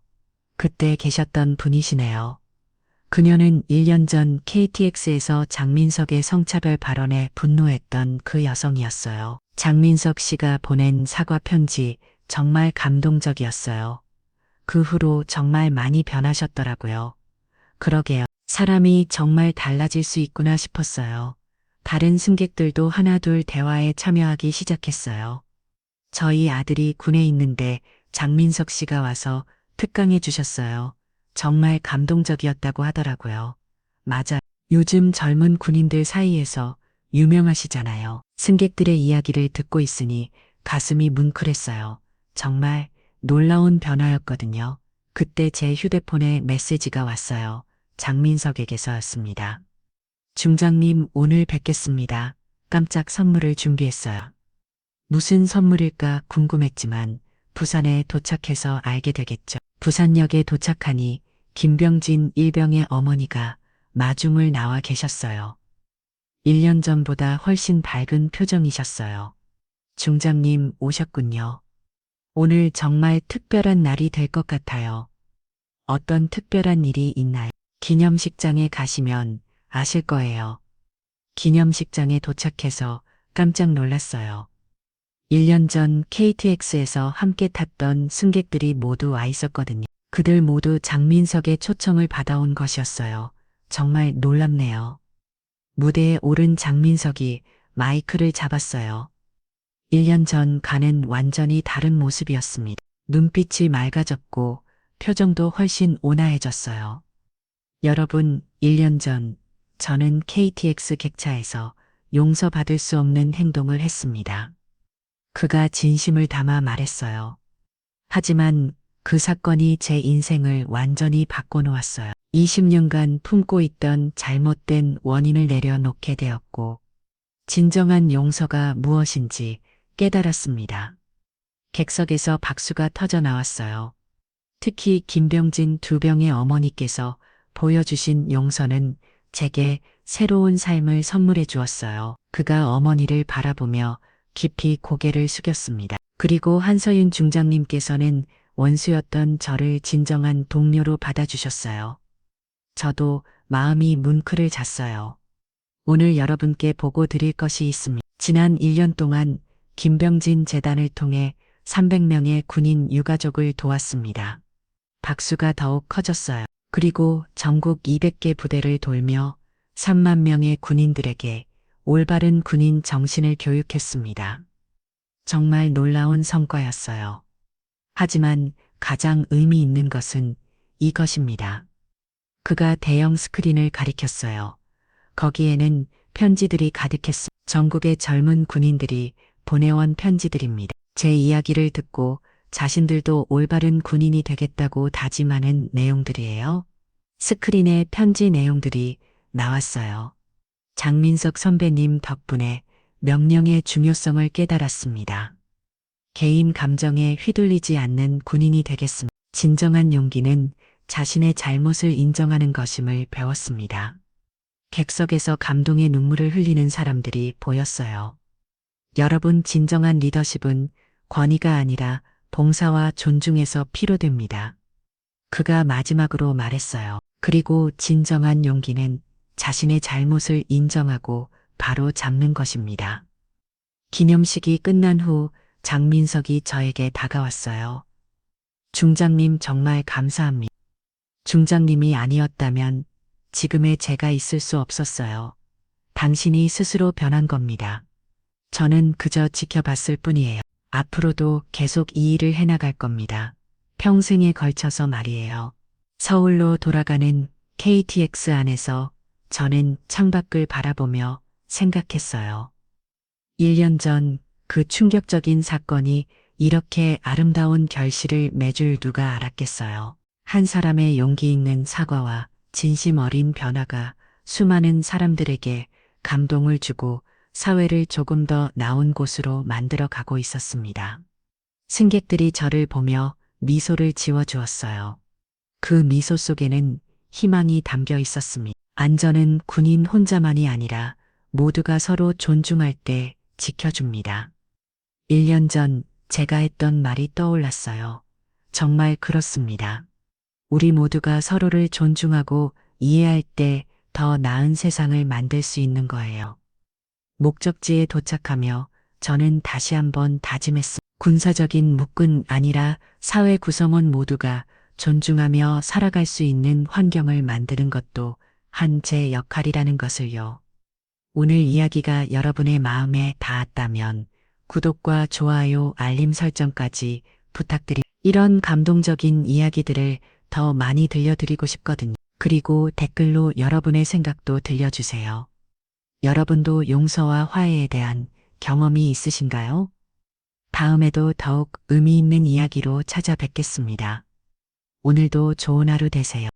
그때 계셨던 분이시네요. 그녀는 1년 전 KTX에서 장민석의 성차별 발언에 분노했던 그 여성이었어요. 장민석 씨가 보낸 사과 편지 정말 감동적이었어요. 그 후로 정말 많이 변하셨더라고요. 그러게요. 사람이 정말 달라질 수 있구나 싶었어요. 다른 승객들도 하나둘 대화에 참여하기 시작했어요. 저희 아들이 군에 있는데 장민석 씨가 와서 특강해 주셨어요. 정말 감동적이었다고 하더라고요. 맞아. 요즘 젊은 군인들 사이에서 유명하시잖아요. 승객들의 이야기를 듣고 있으니 가슴이 뭉클했어요. 정말 놀라운 변화였거든요. 그때 제 휴대폰에 메시지가 왔어요. 장민석에게서였습니다. 중장님, 오늘 뵙겠습니다. 깜짝 선물을 준비했어요. 무슨 선물일까 궁금했지만 부산에 도착해서 알게 되겠죠. 부산역에 도착하니 김병진 일병의 어머니가 마중을 나와 계셨어요. 1년 전보다 훨씬 밝은 표정이셨어요. 중장님 오셨군요. 오늘 정말 특별한 날이 될 것 같아요. 어떤 특별한 일이 있나요? 기념식장에 가시면 아실 거예요. 기념식장에 도착해서 깜짝 놀랐어요. 1년 전 KTX에서 함께 탔던 승객들이 모두 와 있었거든요. 그들 모두 장민석의 초청을 받아온 것이었어요. 정말 놀랍네요. 무대에 오른 장민석이 마이크를 잡았어요. 1년 전과는 완전히 다른 모습이었습니다. 눈빛이 맑아졌고 표정도 훨씬 온화해졌어요. 여러분, 1년 전 저는 KTX 객차에서 용서받을 수 없는 행동을 했습니다. 그가 진심을 담아 말했어요. 하지만 그 사건이 제 인생을 완전히 바꿔놓았어요. 20년간 품고 있던 잘못된 원인을 내려놓게 되었고, 진정한 용서가 무엇인지 깨달았습니다. 객석에서 박수가 터져 나왔어요. 특히 김병진 두 병의 어머니께서 보여주신 용서는 제게 새로운 삶을 선물해 주었어요. 그가 어머니를 바라보며 깊이 고개를 숙였습니다. 그리고 한서윤 중장님께서는 원수였던 저를 진정한 동료로 받아주셨어요. 저도 마음이 뭉클을 잤어요. 오늘 여러분께 보고 드릴 것이 있습니다. 지난 1년 동안 김병진 재단을 통해 300명의 군인 유가족을 도왔습니다. 박수가 더욱 커졌어요. 그리고 전국 200개 부대를 돌며 3만 명의 군인들에게 올바른 군인 정신을 교육했습니다. 정말 놀라운 성과였어요. 하지만 가장 의미 있는 것은 이것입니다. 그가 대형 스크린을 가리켰어요. 거기에는 편지들이 가득했습니다. 전국의 젊은 군인들이 보내온 편지들입니다. 제 이야기를 듣고 자신들도 올바른 군인이 되겠다고 다짐하는 내용들이에요. 스크린의 편지 내용들이 나왔어요. 장민석 선배님 덕분에 명령의 중요성을 깨달았습니다. 개인 감정에 휘둘리지 않는 군인이 되겠습니다. 진정한 용기는 자신의 잘못을 인정하는 것임을 배웠습니다. 객석에서 감동의 눈물을 흘리는 사람들이 보였어요. 여러분, 진정한 리더십은 권위가 아니라 봉사와 존중에서 피로됩니다. 그가 마지막으로 말했어요. 그리고 진정한 용기는 자신의 잘못을 인정하고 바로 잡는 것입니다. 기념식이 끝난 후 장민석이 저에게 다가왔어요. 중장님, 정말 감사합니다. 중장님이 아니었다면 지금의 제가 있을 수 없었어요. 당신이 스스로 변한 겁니다. 저는 그저 지켜봤을 뿐이에요. 앞으로도 계속 이 일을 해나갈 겁니다. 평생에 걸쳐서 말이에요. 서울로 돌아가는 KTX 안에서 저는 창밖을 바라보며 생각했어요. 1년 전 그 충격적인 사건이 이렇게 아름다운 결실을 맺을 누가 알았겠어요. 한 사람의 용기 있는 사과와 진심 어린 변화가 수많은 사람들에게 감동을 주고 사회를 조금 더 나은 곳으로 만들어 가고 있었습니다. 승객들이 저를 보며 미소를 지어주었어요. 그 미소 속에는 희망이 담겨 있었습니다. 안전은 군인 혼자만이 아니라 모두가 서로 존중할 때 지켜줍니다. 1년 전 제가 했던 말이 떠올랐어요. 정말 그렇습니다. 우리 모두가 서로를 존중하고 이해할 때 더 나은 세상을 만들 수 있는 거예요. 목적지에 도착하며 저는 다시 한번 다짐했습니다. 군사적인 묶은 아니라 사회 구성원 모두가 존중하며 살아갈 수 있는 환경을 만드는 것도 한 제 역할이라는 것을요. 오늘 이야기가 여러분의 마음에 닿았다면 구독과 좋아요, 알림 설정까지 부탁드립니다. 이런 감동적인 이야기들을 더 많이 들려드리고 싶거든요. 그리고 댓글로 여러분의 생각도 들려주세요. 여러분도 용서와 화해에 대한 경험이 있으신가요? 다음에도 더욱 의미 있는 이야기로 찾아뵙겠습니다. 오늘도 좋은 하루 되세요.